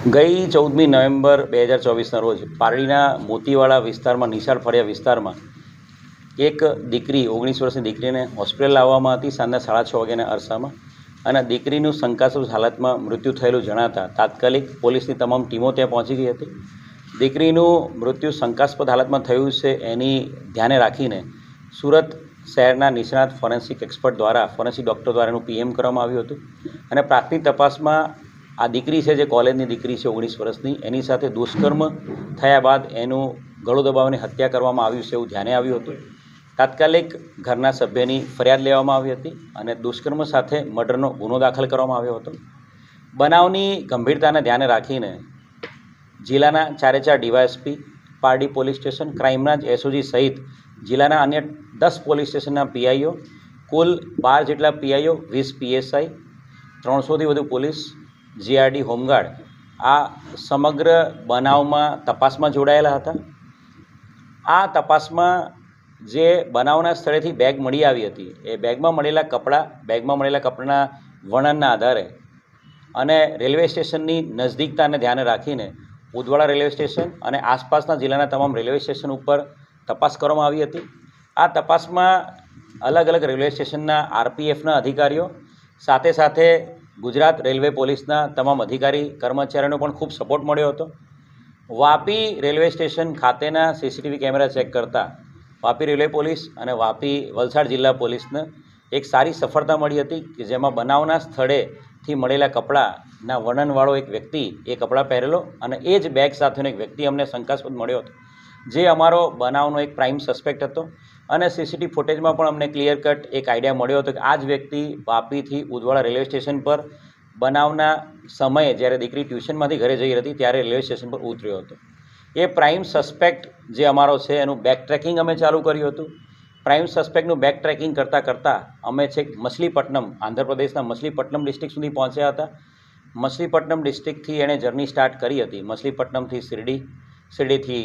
ગઈ 14મી નવેમ્બર 2024ના રોજ પારડીના મોતીવાડા વિસ્તારમાં નિશાળ ફળિયા વિસ્તારમાં એક દીકરી 19 વર્ષની દીકરીને હોસ્પિટલ લાવવામાં હતી સાંજના 6:30 વાગ્યાના અરસામાં, અને દીકરીનું શંકાસ્પદ હાલતમાં મૃત્યુ થયેલું જણાતા તાત્કાલિક પોલીસની તમામ ટીમો ત્યાં પહોંચી ગઈ હતી. દીકરીનું મૃત્યુ શંકાસ્પદ હાલતમાં થયું છે એની ધ્યાને રાખીને સુરત શહેરના નિષ્ણાત ફોરેન્સિક એક્સપર્ટ દ્વારા ફોરેન્સિક ડૉક્ટર દ્વારા એનું પીએમ કરવામાં આવ્યું હતું. અને પ્રાથમિક તપાસમાં આ દીકરી છે જે કોલેજની દીકરી છે 19 વર્ષની, એની સાથે દુષ્કર્મ થયા બાદ એનું ગળું દબાવીને હત્યા કરવામાં આવ્યું છે એવું ધ્યાને આવ્યું હતું. તાત્કાલિક ઘરના સભ્યની ફરિયાદ લેવામાં આવી હતી અને દુષ્કર્મ સાથે મર્ડરનો ગુનો દાખલ કરવામાં આવ્યો હતો. બનાવની ગંભીરતાને ધ્યાને રાખીને જિલ્લાના 4 DYSP, Pardi police station, crime branch, SOG સહિત જિલ્લાના અન્ય 10 પોલીસ સ્ટેશનના પીઆઈઓ, કુલ 12 જેટલા પીઆઈઓ, 20 પીએસઆઈ, 300થી વધુ પોલીસ, જીઆરડી, હોમગાર્ડ આ સમગ્ર બનાવમાં તપાસમાં જોડાયેલા હતા. આ તપાસમાં જે બનાવના સ્થળેથી બેગ મળી આવી હતી, એ બેગમાં મળેલા કપડાના વર્ણનના આધારે અને રેલવે સ્ટેશનની નજદીકતાને ધ્યાને રાખીને ઉદવાડા રેલવે સ્ટેશન અને આસપાસના જિલ્લાના તમામ રેલવે સ્ટેશન ઉપર તપાસ કરવામાં આવી હતી. આ તપાસમાં અલગ અલગ રેલવે સ્ટેશનના આરપીએફના અધિકારીઓ સાથે સાથે ગુજરાત રેલવે પોલીસના તમામ અધિકારી કર્મચારીઓનો પણ ખૂબ સપોર્ટ મળ્યો હતો. વાપી રેલવે સ્ટેશન ખાતેના સીસીટીવી કેમેરા ચેક કરતાં વાપી રેલવે પોલીસ અને વલસાડ જિલ્લા પોલીસને એક સારી સફળતા મળી હતી કે જેમાં બનાવના સ્થળેથી મળેલા કપડાના વર્ણનવાળો એક વ્યક્તિ એ કપડાં પહેરેલો અને એ જ બેગ સાથેનો એક વ્યક્તિ અમને શંકાસ્પદ મળ્યો હતો, જે અમારો બનાવનો એક પ્રાઇમ સસ્પેક્ટ હતો. અને સીસીટીવી ફૂટેજમાં પણ અમને ક્લિયર કટ એક આઈડિયા મળ્યો હતો કે આ જ વ્યક્તિ વાપીથી ઉદવાડા રેલવે સ્ટેશન પર બનાવના સમયે જ્યારે દીકરી ટ્યુશનમાંથી ઘરે જઈ હતી ત્યારે રેલવે સ્ટેશન પર ઉતર્યો હતો. એ પ્રાઇમ સસ્પેક્ટ જે અમારો છે એનું બેક ટ્રેકિંગ અમે ચાલુ કર્યું હતું. પ્રાઇમ સસ્પેક્ટનું બેક ટ્રેકિંગ કરતાં અમે છેક મછલીપટ્ટનમ, આંધ્રપ્રદેશના મછલીપટ્ટનમ ડિસ્ટ્રિક્ટ સુધી પહોંચ્યા હતા. મછલીપટ્ટનમ ડિસ્ટ્રિક્ટથી એણે જર્ની સ્ટાર્ટ કરી હતી. મછલીપટ્ટનમથી શિરડી, શિરડીથી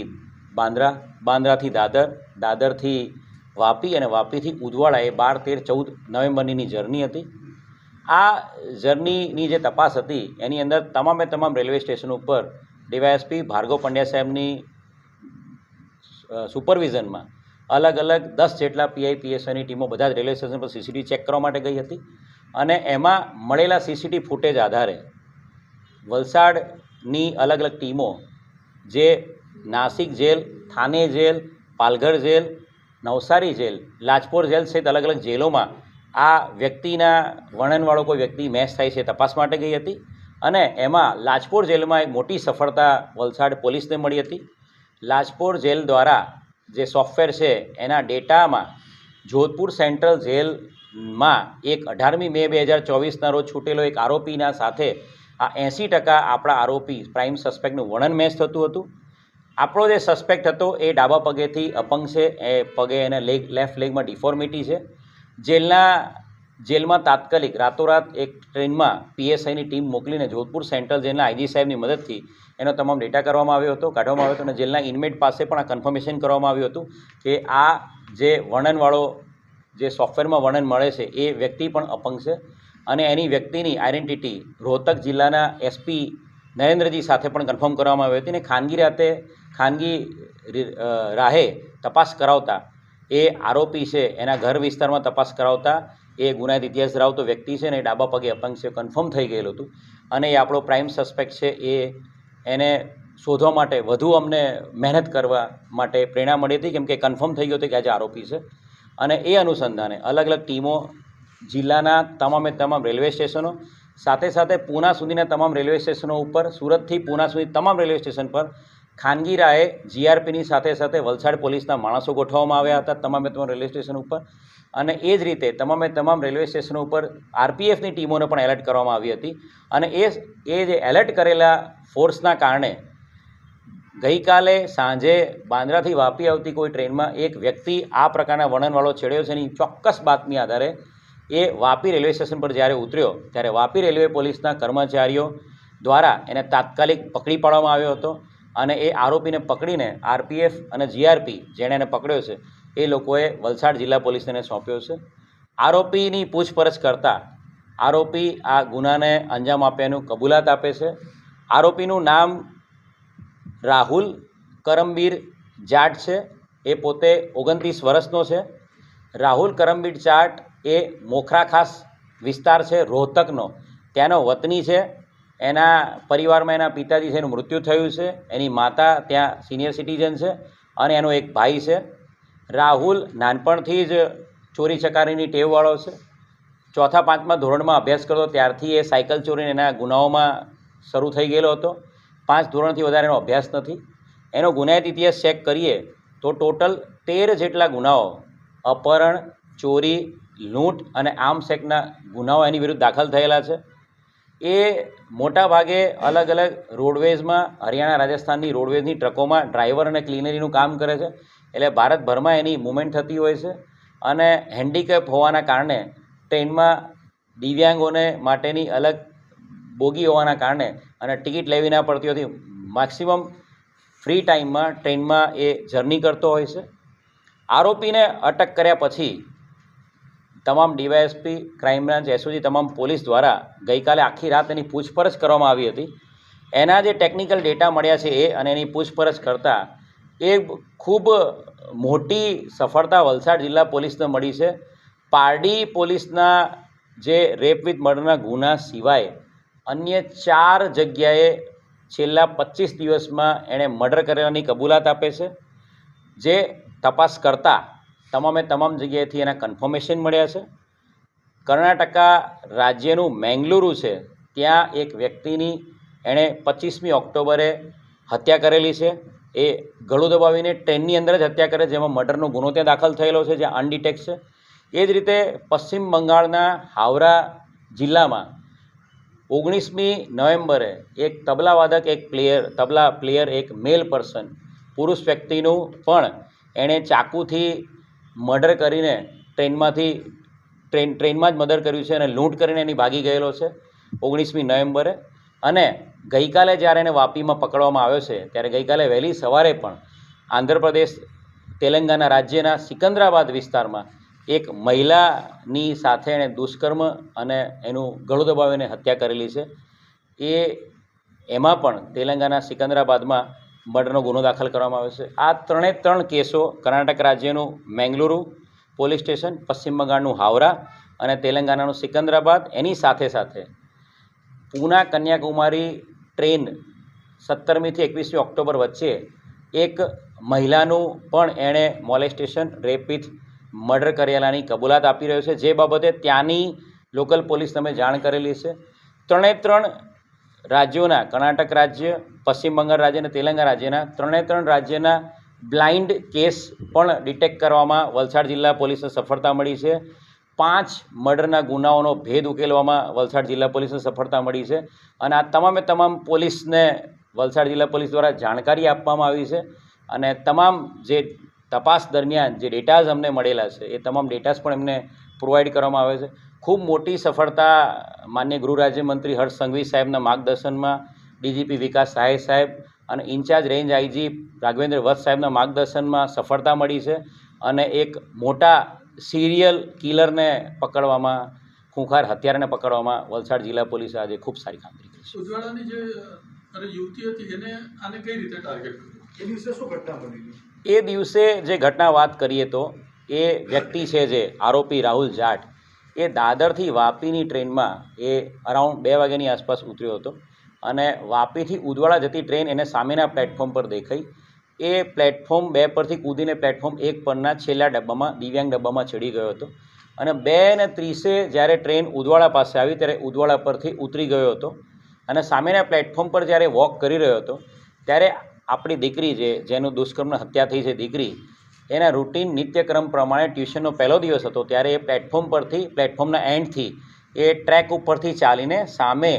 બાંદ્રા, બાંદ્રાથી દાદર, દાદરથી વાપી અને વાપીથી ઉદવાડા. એ 12, 13, 14 નવેમ્બરની જર્ની હતી. આ જર્નીની જે તપાસ હતી એની અંદર તમામ રેલવે સ્ટેશન ઉપર ડીવાયએસપી ભાર્ગવ પંડ્યા સાહેબની સુપરવિઝનમાં અલગ 10 જેટલા પીઆઈ પીએસઆઈની ટીમો બધા જ રેલવે સ્ટેશન પર સીસીટીવી ચેક કરવા માટે ગઈ હતી. અને એમાં મળેલા સીસીટીવી ફૂટેજ આધારે વલસાડની અલગ ટીમો જે Nashik jail, Thane jail, Palghar jail, Navsari jail, Lajpor jail સહિત અલગ જેલોમાં આ વ્યક્તિના વર્ણનવાળો કોઈ વ્યક્તિ મેચ થાય છે તપાસ માટે ગઈ હતી. અને એમાં લાજપોર જેલમાં એક મોટી સફળતા વલસાડ પોલીસને મળી હતી. લાજપોર જેલ દ્વારા જે સોફ્ટવેર છે એના ડેટામાં જોધપુર સેન્ટ્રલ જેલમાં એક 18મી મે 2024ના રોજ છૂટેલો એક આરોપીના સાથે આ 80% આપણા આરોપી પ્રાઇમ સસ્પેક્ટનું વર્ણન મેચ થતું હતું. આપણો જે સસ્પેક્ટ હતો એ ડાબા પગેથી અપંગ છે, એ પગે એને લેફ્ટ લેગમાં ડિફોર્મિટી છે. જેલમાં તાત્કાલિક રાતોરાત એક ટ્રેનમાં પીએસઆઈની ટીમ મોકલીને જોધપુર સેન્ટ્રલ જેલના આઈજી સાહેબની મદદથી એનો તમામ ડેટા કાઢવામાં આવ્યો હતો. અને જેલના ઇનમેટ પાસે પણ આ કન્ફર્મેશન કરવામાં આવ્યું હતું કે આ જે વર્ણનવાળો જે સોફ્ટવેરમાં વર્ણન મળે છે એ વ્યક્તિ પણ અપંગ છે. અને એની વ્યક્તિની આઈડેન્ટિટી રોહતક જિલ્લાના એસપી નરેન્દ્રજી સાથે પણ કન્ફર્મ કરવામાં આવી હતી. અને ખાનગી રાહે તપાસ કરાવતા એ આરોપી છે એના ઘર વિસ્તારમાં તપાસ કરાવતા એ ગુનાહિત ઇતિહાસ ધરાવતો વ્યક્તિ છે ને એ ડાબા પગે અપંગ છે કન્ફર્મ થઈ ગયેલું હતું. અને એ આપણો પ્રાઇમ સસ્પેક્ટ છે એને શોધવા માટે વધુ અમને મહેનત કરવા માટે પ્રેરણા મળી હતી, કેમ કે કન્ફર્મ થઈ ગયો હતો કે આજે આરોપી છે. અને એ અનુસંધાને અલગ ટીમો જિલ્લાના તમામ રેલવે સ્ટેશનો સાથે પૂના સુધીના તમામ રેલવે સ્ટેશનો ઉપર, સુરતથી પૂના સુધી તમામ રેલવે સ્ટેશન પર ખાનગી રાહે જીઆરપીની સાથે વલસાડ પોલીસના માણસો ગોઠવવામાં આવ્યા હતા તમામ રેલવે સ્ટેશન ઉપર. અને એ જ રીતે તમામ રેલવે સ્ટેશનો ઉપર આરપીએફની ટીમોને પણ એલર્ટ કરવામાં આવી હતી. અને એ જે એલર્ટ કરેલા ફોર્સના કારણે ગઈકાલે સાંજે બાંદ્રાથી વાપી આવતી કોઈ ટ્રેનમાં એક વ્યક્તિ આ પ્રકારના વર્ણનવાળો છેડ્યો છે એની ચોક્કસ બાતમી આધારે એ વાપી રેલવે સ્ટેશન પર જ્યારે ઉતર્યો ત્યારે વાપી રેલવે પોલીસના કર્મચારીઓ દ્વારા એને તાત્કાલિક પકડી પાડવામાં આવ્યો હતો. અને એ આરોપીને પકડીને આરપીએફ અને જીઆરપી જેણે એને પકડ્યો છે એ લોકોએ વલસાડ જિલ્લા પોલીસને સોંપ્યો છે. આરોપીની પૂછપરછ કરતાં આરોપી આ ગુનાને અંજામ આપ્યાનું કબૂલાત આપે છે. આરોપીનું નામ રાહુલ કરમબીર જાટ છે. એ પોતે 29 વર્ષનો છે. રાહુલ કરમબીર જાટ એ મોખરા ખાસ વિસ્તાર છે રોહતકનો, ત્યાંનો વતની છે. એના પરિવારમાં એના પિતાજી છે, એનું મૃત્યુ થયું છે. એની માતા ત્યાં સિનિયર સિટીઝન છે અને એનો એક ભાઈ છે. રાહુલ નાનપણથી જ ચોરી ચકારીની ટેવવાળો છે. 4-5મા ધોરણમાં અભ્યાસ કરતો ત્યારથી એ સાયકલ ચોરીને એના ગુનાઓમાં શરૂ થઈ ગયેલો હતો. 5 ધોરણથી વધારે એનો અભ્યાસ નથી. એનો ગુનાહિત ઇતિહાસ ચેક કરીએ તો ટોટલ 13 જેટલા ગુનાઓ, અપહરણ, ચોરી, લૂંટ અને આર્મ્સ એક્ટના ગુનાઓ એની વિરુદ્ધ દાખલ થયેલા છે. એ મોટા ભાગે અલગ અલગ રોડવેઝમાં, હરિયાણા રાજસ્થાનની રોડવેઝની ટ્રકોમાં ડ્રાઈવર અને ક્લીનરીનું કામ કરે છે. એટલે ભારતભરમાં એની મૂવમેન્ટ થતી હોય છે. અને હેન્ડીકેપ હોવાના કારણે ટ્રેનમાં દિવ્યાંગોને માટેની અલગ બોગી હોવાના કારણે અને ટિકિટ લેવી ના પડતી હોતી, મેક્સિમમ ફ્રી ટાઈમમાં ટ્રેનમાં એ જર્ની કરતો હોય છે. આરોપીને અટક કર્યા પછી તમામ ડીવાયએસપી, ક્રાઇમ બ્રાન્ચ, એસઓજી, તમામ પોલીસ દ્વારા ગઈકાલે આખી રાત એની પૂછપરછ કરવામાં આવી હતી. એના જે ટેકનિકલ ડેટા મળ્યા છે એ અને એની પૂછપરછ કરતાં એ ખૂબ મોટી સફળતા વલસાડ જિલ્લા પોલીસને મળી છે. પારડી પોલીસના જે રેપ વિથ મર્ડરના ગુના સિવાય અન્ય 4 જગ્યાએ છેલ્લા 25 દિવસમાં એણે મર્ડર કરેલાની કબૂલાત આપે છે. જે તપાસ કરતાં તમામ જગ્યાએથી એના કન્ફર્મેશન મળ્યા છે. કર્ણાટકા રાજ્યનું મેંગલુરુ છે, ત્યાં એક વ્યક્તિની એણે 25મી ઓક્ટોબરે હત્યા કરેલી છે. એ ગળું દબાવીને ટ્રેનની અંદર જ હત્યા કરે, જેમાં મર્ડરનો ગુનો ત્યાં દાખલ થયેલો છે, જ્યાં અનડિટેક્ટ છે. એ જ રીતે પશ્ચિમ બંગાળના હાવરા જિલ્લામાં 19મી નવેમ્બરે એક તબલાવાદક, તબલા પ્લેયર, એક મેલ પર્સન, પુરુષ વ્યક્તિનું પણ એણે ચાકુથી મર્ડર કરીને ટ્રેનમાં જ મર્ડર કર્યું છે અને લૂંટ કરીને એની ભાગી ગયેલો છે 19મી નવેમ્બરે. અને ગઈકાલે જ્યારે એને વાપીમાં પકડવામાં આવ્યો છે, ત્યારે ગઈકાલે વહેલી સવારે પણ આંધ્રપ્રદેશ, તેલંગાણા રાજ્યના સિકંદરાબાદ વિસ્તારમાં એક મહિલાની સાથે એણે દુષ્કર્મ અને એનું ગળું દબાવીને હત્યા કરેલી છે. એમાં પણ તેલંગાણા સિકંદરાબાદમાં મર્ડરનો ગુનો દાખલ કરવામાં આવ્યો છે. આ 3 કેસો કર્ણાટક રાજ્યનું મેંગલુરુ પોલીસ સ્ટેશન, પશ્ચિમ બંગાળનું હાવરા અને તેલંગાણાનું સિકંદરાબાદ, એની સાથે સાથે પૂના કન્યાકુમારી ટ્રેન 17મી થી 21મી ઓક્ટોબર વચ્ચે એક મહિલાનું પણ એણે મોલેસ્ટેશન, રેપ વિથ મર્ડર કરેલાની કબૂલાત આપી રહ્યો છે. જે બાબતે ત્યાંની લોકલ પોલીસ તમે જાણ કરેલી છે. 3 રાજ્યોના, કર્ણાટક રાજ્ય, પશ્ચિમ બંગાળ રાજ્ય અને તેલંગાણા રાજ્યના 3 રાજ્યના બ્લાઇન્ડ કેસ પણ ડિટેક્ટ કરવામાં વલસાડ જિલ્લા પોલીસને સફળતા મળી છે. 5 મર્ડરના ગુનાઓનો ભેદ ઉકેલવામાં વલસાડ જિલ્લા પોલીસને સફળતા મળી છે. અને આ તમામ પોલીસને વલસાડ જિલ્લા પોલીસ દ્વારા જાણકારી આપવામાં આવી છે. અને તમામ જે તપાસ દરમિયાન જે ડેટાઝ અમને મળેલા છે એ તમામ ડેટાઝ પણ એમને પ્રોવાઈડ કરવામાં આવે છે. ખૂબ મોટી સફળતા માન્ય ગૃહ રાજ્યમંત્રી હર્ષ સંઘવી સાહેબના માર્ગદર્શનમાં, ડીજીપી વિકાસ સહાય સાહેબ અને ઇન્ચાર્જ રેન્જ આઈજી રાઘવેન્દ્ર વત્સ સાહેબના માર્ગદર્શનમાં સફળતા મળી છે. અને એક મોટા સિરિયલ કિલરને પકડવામાં, ખૂંખાર હત્યારાને પકડવામાં વલસાડ જિલ્લા પોલીસે આજે ખૂબ સારી કામગીરી કરી છે. ઉજવાડાની જે યુવતી હતી એને આને કઈ રીતે ટાર્ગેટ કર્યું? એ દિવસે શું ઘટના બની? એ દિવસે જે ઘટના વાત કરીએ તો એ વ્યક્તિ છે જે આરોપી રાહુલ જાટ, એ દાદરથી વાપીની ટ્રેનમાં એ અરાઉન્ડ 2 વાગ્યાની આસપાસ ઉતર્યો હતો. અને વાપીથી ઉદવાડા જતી ટ્રેન એને સામેના પ્લેટફોર્મ પર દેખાઈ. એ પ્લેટફોર્મ 2 પરથી કૂદીને પ્લેટફોર્મ 1 પરના છેલ્લા ડબ્બામાં, દિવ્યાંગ ડબ્બામાં ચડી ગયો હતો. અને 2:30 જ્યારે ટ્રેન ઉદવાડા પાસે આવી ત્યારે ઉદવાડા પરથી ઉતરી ગયો હતો. અને સામેના પ્લેટફોર્મ પર જ્યારે વોક કરી રહ્યો હતો ત્યારે આપણી દીકરી, જેનું દુષ્કર્મની હત્યા થઈ છે દીકરી, એના રૂટીન નિત્યક્રમ પ્રમાણે ટ્યુશનનો પહેલો દિવસ હતો ત્યારે એ પ્લેટફોર્મ પરથી, પ્લેટફોર્મના એન્ડથી એ ટ્રેક ઉપરથી ચાલીને સામે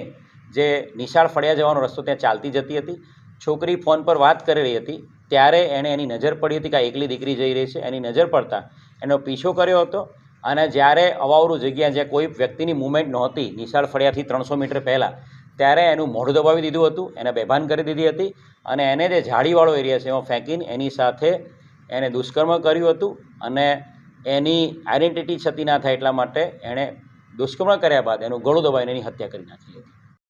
જે નિશાળ ફળિયા જવાનો રસ્તો ત્યાં ચાલતી જતી હતી. છોકરી ફોન પર વાત કરી રહી હતી ત્યારે એની નજર પડી હતી કે આ એકલી દીકરી જઈ રહી છે. એની નજર પડતાં એનો પીછો કર્યો હતો. અને જ્યારે અવાવરું જગ્યા જ્યાં કોઈ વ્યક્તિની મૂવમેન્ટ નહોતી, નિશાળ ફળિયાથી 300 મીટર પહેલાં, ત્યારે એનું મોઢું દબાવી દીધું હતું, એને બેભાન કરી દીધી હતી. અને એને જે ઝાડીવાળો એરિયા છે એમાં ફેંકીને એની સાથે એને દુષ્કર્મ કર્યું હતું. અને એની આઈડેન્ટિટી છતી ના થાય એટલા માટે એણે દુષ્કર્મ કર્યા બાદ એનું ગળું દબાવીને એની હત્યા કરી નાખી હતી.